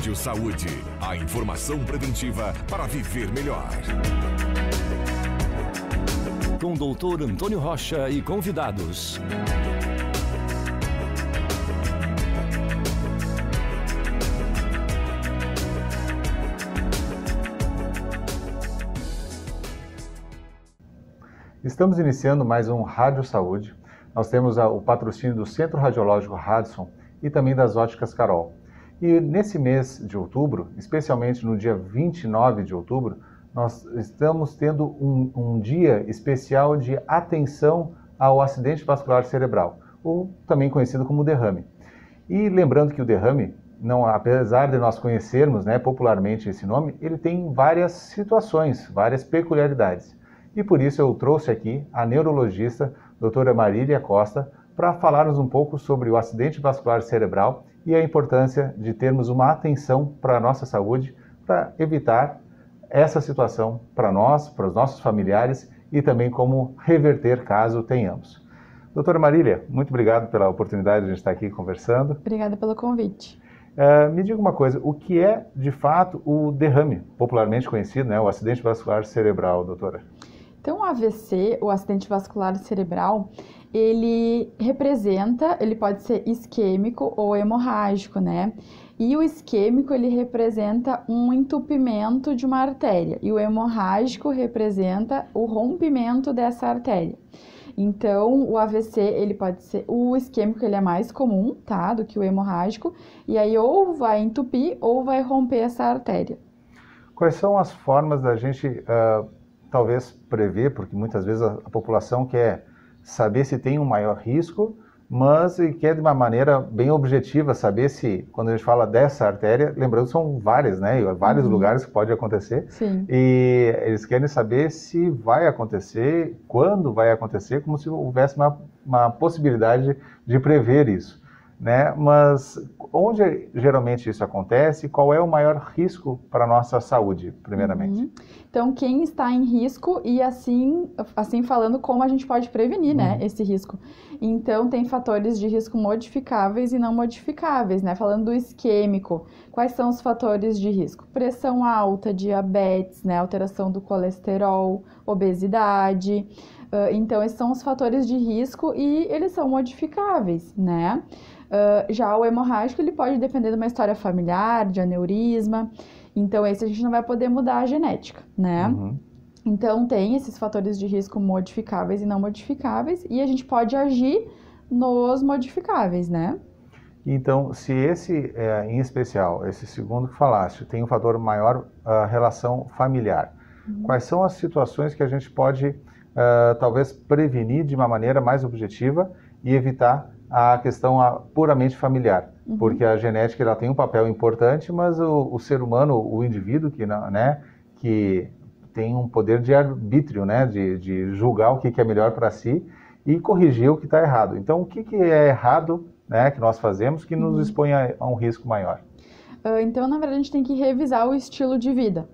Rádio Saúde. A informação preventiva para viver melhor. Com o Dr. Antônio Rocha e convidados. Estamos iniciando mais um Rádio Saúde. Nós temos o patrocínio do Centro Radiológico Radisson e também das Óticas Carol. E nesse mês de outubro, especialmente no dia 29 de outubro, nós estamos tendo um dia especial de atenção ao acidente vascular cerebral, ou também conhecido como derrame. E lembrando que o derrame, apesar de nós conhecermos, popularmente esse nome, ele tem várias situações, várias peculiaridades. E por isso eu trouxe aqui a neurologista, doutora Marília Costa, para falarmos um pouco sobre o acidente vascular cerebral e a importância de termos uma atenção para a nossa saúde, para evitar essa situação para nós, para os nossos familiares e também como reverter caso tenhamos. Doutora Marília, muito obrigado pela oportunidade de a gente estar aqui conversando. Obrigada pelo convite. Me diga uma coisa, o que é de fato o derrame, popularmente conhecido, o acidente vascular cerebral, doutora? Então, o AVC, o acidente vascular cerebral, ele pode ser isquêmico ou hemorrágico, E o isquêmico, ele representa um entupimento de uma artéria, e o hemorrágico representa o rompimento dessa artéria. Então, o AVC, ele pode ser, o isquêmico, ele é mais comum, do que o hemorrágico, e aí ou vai entupir ou vai romper essa artéria. Quais são as formas da gente talvez prever, porque muitas vezes a população quer saber se tem um maior risco, mas quer de uma maneira bem objetiva saber se, quando a gente fala dessa artéria, lembrando, são várias, vários lugares que pode acontecer. Sim. E eles querem saber se vai acontecer, quando vai acontecer, como se houvesse uma possibilidade de prever isso. Mas onde geralmente isso acontece? Qual é o maior risco para a nossa saúde, primeiramente? Então, quem está em risco e assim falando como a gente pode prevenir, esse risco. Então, tem fatores de risco modificáveis e não modificáveis, Falando do isquêmico, quais são os fatores de risco? Pressão alta, diabetes, alteração do colesterol, obesidade. Então, esses são os fatores de risco e eles são modificáveis, Já o hemorrágico, ele pode depender de uma história familiar, de aneurisma. Então, esse a gente não vai poder mudar a genética, Então, tem esses fatores de risco modificáveis e não modificáveis, e a gente pode agir nos modificáveis, Então, se esse, em especial, esse segundo que falaste, tem um fator maior, relação familiar, quais são as situações que a gente pode, talvez, prevenir de uma maneira mais objetiva e evitar a questão puramente familiar? Porque a genética ela tem um papel importante, mas o ser humano, o indivíduo que tem um poder de arbítrio, de julgar o que é melhor para si e corrigir o que está errado. Então, o que é errado, que nós fazemos que nos expõe a um risco maior? Então, na verdade, a gente tem que revisar o estilo de vida,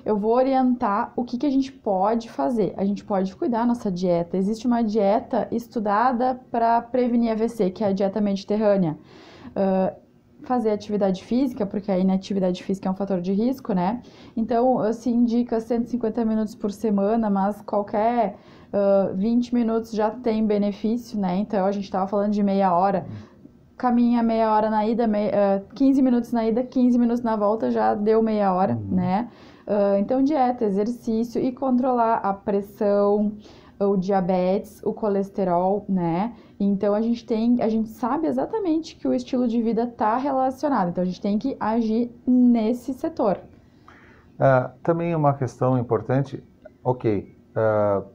Eu vou orientar o que a gente pode fazer. A gente pode cuidar da nossa dieta. Existe uma dieta estudada para prevenir AVC, que é a dieta mediterrânea. Fazer atividade física, porque a inatividade física é um fator de risco, Então, se indica 150 minutos por semana, mas qualquer 20 minutos já tem benefício, Então, a gente estava falando de meia hora. Caminha meia hora na ida, 15 minutos na ida, 15 minutos na volta, já deu meia hora, Então, dieta, exercício e controlar a pressão, o diabetes, o colesterol, Então, a gente sabe exatamente que o estilo de vida está relacionado. Então, a gente tem que agir nesse setor. Também uma questão importante,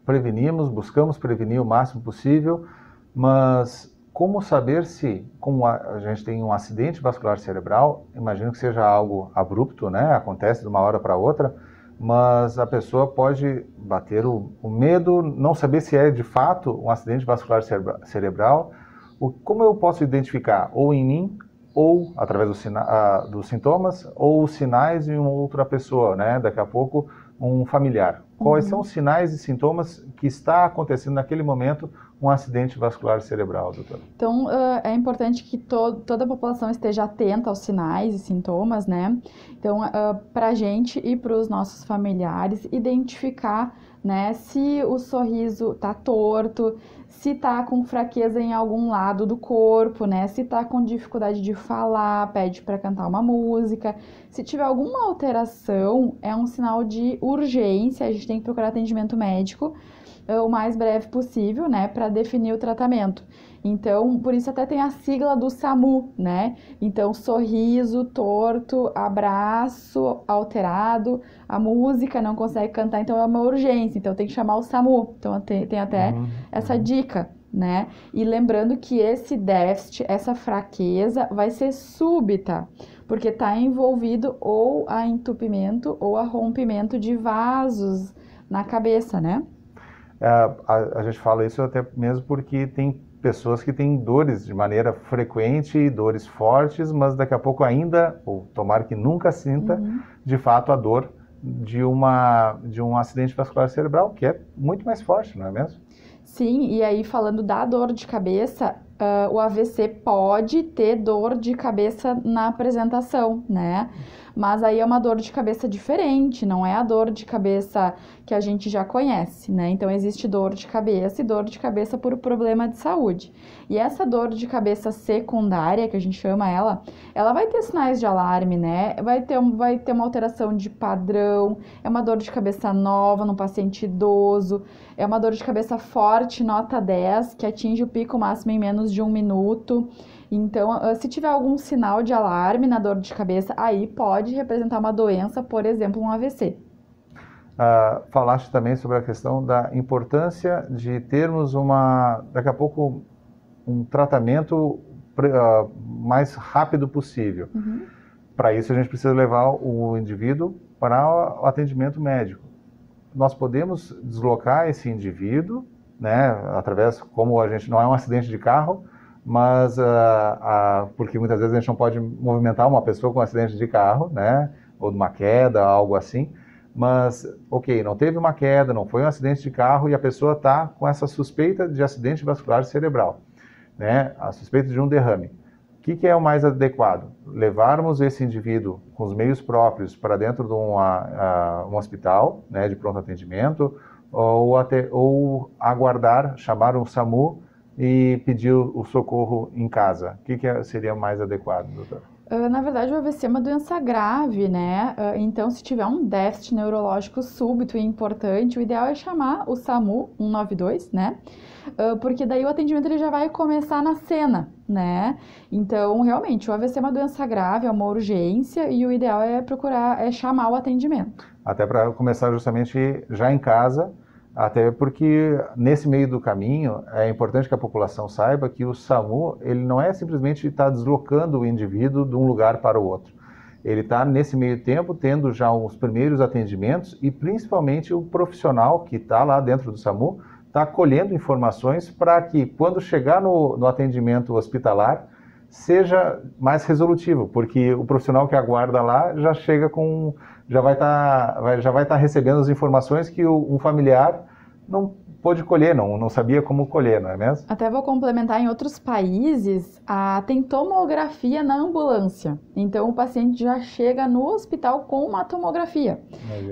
prevenimos, buscamos prevenir o máximo possível, mas como saber se, como a gente tem um acidente vascular cerebral, imagino que seja algo abrupto, Acontece de uma hora para outra, mas a pessoa pode bater o medo, não saber se é de fato um acidente vascular cerebral. Como eu posso identificar? Ou em mim, ou através dos sintomas, ou os sinais em uma outra pessoa, Daqui a pouco, um familiar. Quais são os sinais e sintomas que está acontecendo naquele momento um acidente vascular cerebral, doutora? Então, é importante que toda a população esteja atenta aos sinais e sintomas, né? Então, para a gente e para os nossos familiares, identificar, né, se o sorriso está torto, se está com fraqueza em algum lado do corpo, né? Se está com dificuldade de falar, pede para cantar uma música. Se tiver alguma alteração, é um sinal de urgência, a gente tem que procurar atendimento médico o mais breve possível, né, para definir o tratamento. Então, por isso até tem a sigla do SAMU, né? Então, sorriso torto, abraço alterado, a música não consegue cantar, então é uma urgência, então tem que chamar o SAMU. Então, tem até essa dica, né? E lembrando que esse déficit, essa fraqueza vai ser súbita, porque está envolvido ou a entupimento ou a rompimento de vasos na cabeça, né? A gente fala isso até mesmo porque tem pessoas que têm dores de maneira frequente, dores fortes, mas daqui a pouco ainda, ou tomara que nunca sinta, de fato, a dor de um acidente vascular cerebral, que é muito mais forte, não é mesmo? Sim, e aí falando da dor de cabeça, o AVC pode ter dor de cabeça na apresentação, né? Mas aí é uma dor de cabeça diferente, não é a dor de cabeça que a gente já conhece, né? Então existe dor de cabeça e dor de cabeça por problema de saúde. E essa dor de cabeça secundária, que a gente chama ela vai ter sinais de alarme, né? Vai ter uma alteração de padrão, é uma dor de cabeça nova no paciente idoso, é uma dor de cabeça forte, nota 10, que atinge o pico máximo em menos de 1 minuto. Então, se tiver algum sinal de alarme na dor de cabeça, aí pode representar uma doença, por exemplo, um AVC. Falaste também sobre a questão da importância de termos daqui a pouco, um tratamento mais rápido possível. Para isso, a gente precisa levar o indivíduo para o atendimento médico. Nós podemos deslocar esse indivíduo, né, através, como a gente não é um acidente de carro, mas porque muitas vezes a gente não pode movimentar uma pessoa com um acidente de carro, né, ou de uma queda, algo assim, mas, ok, não teve uma queda, não foi um acidente de carro e a pessoa está com essa suspeita de acidente vascular cerebral, né, a suspeita de um derrame. O que é o mais adequado? Levarmos esse indivíduo com os meios próprios para dentro de um hospital, né, de pronto atendimento, ou aguardar, chamar um SAMU e pedir o socorro em casa. O que seria mais adequado, doutor? Na verdade, o AVC é uma doença grave, né? Então, se tiver um déficit neurológico súbito e importante, o ideal é chamar o SAMU 192, né? Porque daí o atendimento ele já vai começar na cena, né? Então, realmente, o AVC é uma doença grave, é uma urgência e o ideal é chamar o atendimento. Até para começar justamente já em casa, até porque nesse meio do caminho é importante que a população saiba que o SAMU ele não é simplesmente estar deslocando o indivíduo de um lugar para o outro. Ele está nesse meio tempo tendo já os primeiros atendimentos e principalmente o profissional que está lá dentro do SAMU está colhendo informações para que quando chegar no atendimento hospitalar seja mais resolutivo, porque o profissional que aguarda lá já chega já vai estar recebendo as informações que um familiar não pôde colher, não sabia como colher, não é mesmo? Até vou complementar, em outros países tem tomografia na ambulância, então o paciente já chega no hospital com uma tomografia.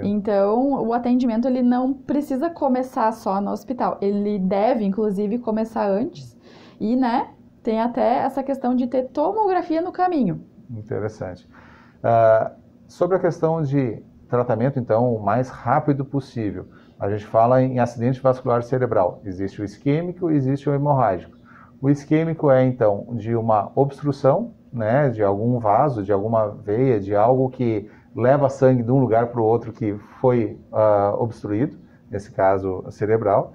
Então o atendimento ele não precisa começar só no hospital, ele deve inclusive começar antes e, né, tem até essa questão de ter tomografia no caminho. Interessante. Sobre a questão de tratamento, então, o mais rápido possível, a gente fala em acidente vascular cerebral. Existe o isquêmico e existe o hemorrágico. O isquêmico é, então, de uma obstrução, né, de algum vaso, de alguma veia, de algo que leva sangue de um lugar para o outro que foi obstruído, nesse caso cerebral,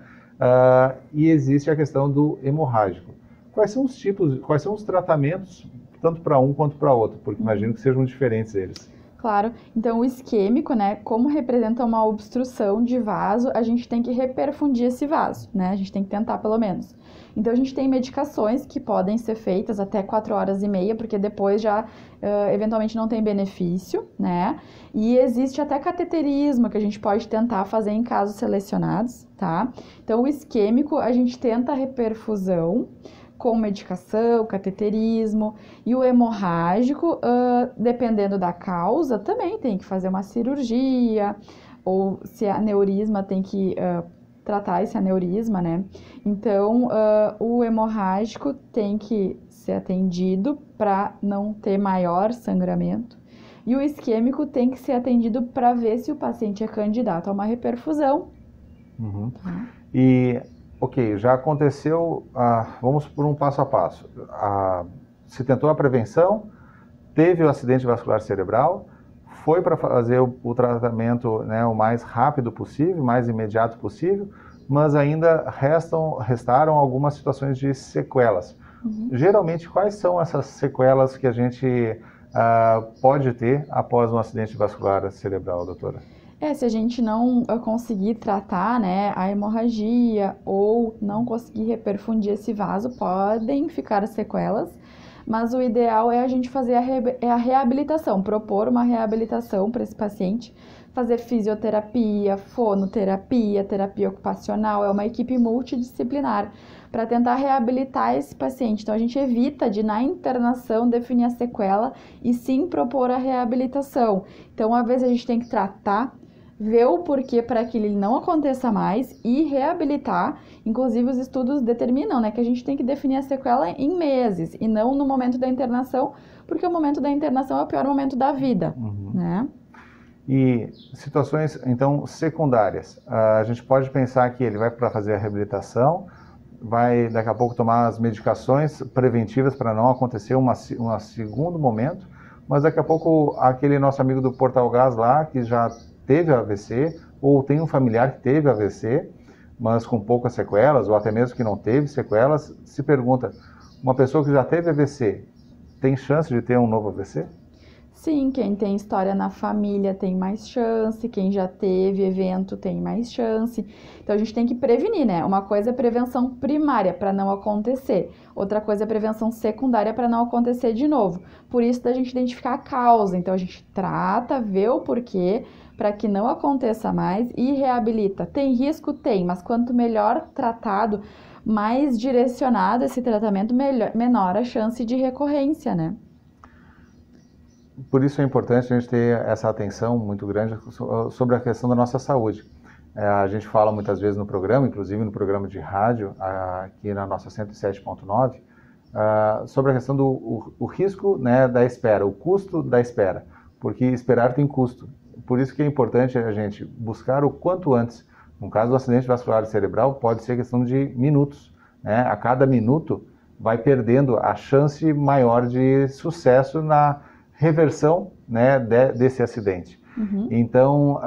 e existe a questão do hemorrágico. Quais são os tratamentos, tanto para um quanto para outro? Porque imagino que sejam diferentes eles. Claro, então o isquêmico, né, como representa uma obstrução de vaso, a gente tem que reperfundir esse vaso, né, a gente tem que tentar pelo menos. Então a gente tem medicações que podem ser feitas até 4 horas e meia, porque depois já eventualmente não tem benefício, né, e existe até cateterismo que a gente pode tentar fazer em casos selecionados, tá? Então o isquêmico a gente tenta a reperfusão, com medicação, cateterismo, e o hemorrágico, dependendo da causa, também tem que fazer uma cirurgia, ou se é aneurisma, tem que tratar esse aneurisma, né? Então, o hemorrágico tem que ser atendido para não ter maior sangramento, e o isquêmico tem que ser atendido para ver se o paciente é candidato a uma reperfusão. Uhum. E... Ok, já aconteceu, vamos por um passo a passo. Se tentou a prevenção, teve o acidente vascular cerebral, foi para fazer o tratamento, né, o mais rápido possível, mais imediato possível, mas ainda restaram algumas situações de sequelas. Uhum. Geralmente, quais são essas sequelas que a gente pode ter após um acidente vascular cerebral, doutora? Se a gente não conseguir tratar, né, a hemorragia ou não conseguir reperfundir esse vaso, podem ficar sequelas, mas o ideal é a gente fazer a reabilitação, propor uma reabilitação para esse paciente, fazer fisioterapia, fonoterapia, terapia ocupacional, é uma equipe multidisciplinar para tentar reabilitar esse paciente. Então a gente evita de, na internação, definir a sequela e sim propor a reabilitação. Então, uma vez a gente tem que tratar, ver o porquê para que ele não aconteça mais e reabilitar. Inclusive, os estudos determinam, né, que a gente tem que definir a sequela em meses e não no momento da internação, porque o momento da internação é o pior momento da vida, né? E situações, então, secundárias. A gente pode pensar que ele vai para fazer a reabilitação, vai daqui a pouco tomar as medicações preventivas para não acontecer um segundo momento, mas daqui a pouco aquele nosso amigo do Portal Gás lá, que já teve AVC, ou tem um familiar que teve AVC, mas com poucas sequelas, ou até mesmo que não teve sequelas, se pergunta, uma pessoa que já teve AVC, tem chance de ter um novo AVC? Sim, quem tem história na família tem mais chance, quem já teve evento tem mais chance. Então a gente tem que prevenir, né? Uma coisa é prevenção primária para não acontecer, outra coisa é prevenção secundária para não acontecer de novo. Por isso da gente identificar a causa, então a gente trata, vê o porquê, para que não aconteça mais e reabilita. Tem risco? Tem, mas quanto melhor tratado, mais direcionado esse tratamento, menor a chance de recorrência, né? Por isso é importante a gente ter essa atenção muito grande sobre a questão da nossa saúde. A gente fala muitas vezes no programa, inclusive no programa de rádio, aqui na nossa 107.9, sobre a questão do risco, né, da espera, o custo da espera, porque esperar tem custo. Por isso que é importante a gente buscar o quanto antes. No caso do acidente vascular cerebral, pode ser questão de minutos, né? A cada minuto vai perdendo a chance maior de sucesso na reversão, né, desse acidente. Uhum. Então,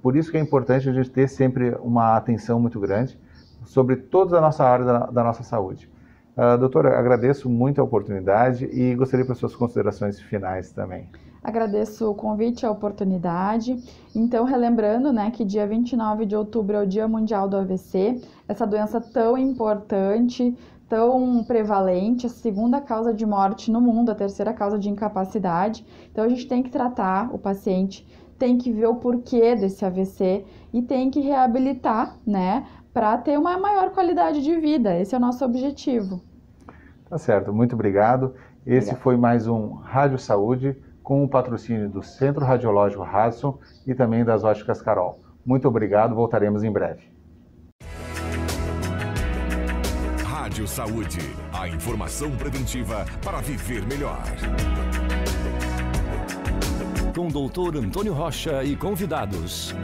por isso que é importante a gente ter sempre uma atenção muito grande sobre toda a nossa área da nossa saúde. Doutora, agradeço muito a oportunidade e gostaria para suas considerações finais também. Agradeço o convite, a oportunidade. Então, relembrando, né, que dia 29 de outubro é o Dia Mundial do AVC, essa doença tão importante, tão prevalente, a segunda causa de morte no mundo, a terceira causa de incapacidade. Então, a gente tem que tratar o paciente, tem que ver o porquê desse AVC e tem que reabilitar, né, para ter uma maior qualidade de vida. Esse é o nosso objetivo. Tá certo, muito obrigado. Esse foi mais um Rádio Saúde, com o patrocínio do Centro Radiológico Hudson e também das Óticas Carol. Muito obrigado, voltaremos em breve. Rádio Saúde, a informação preventiva para viver melhor. Com o Dr. Antônio Rocha e convidados.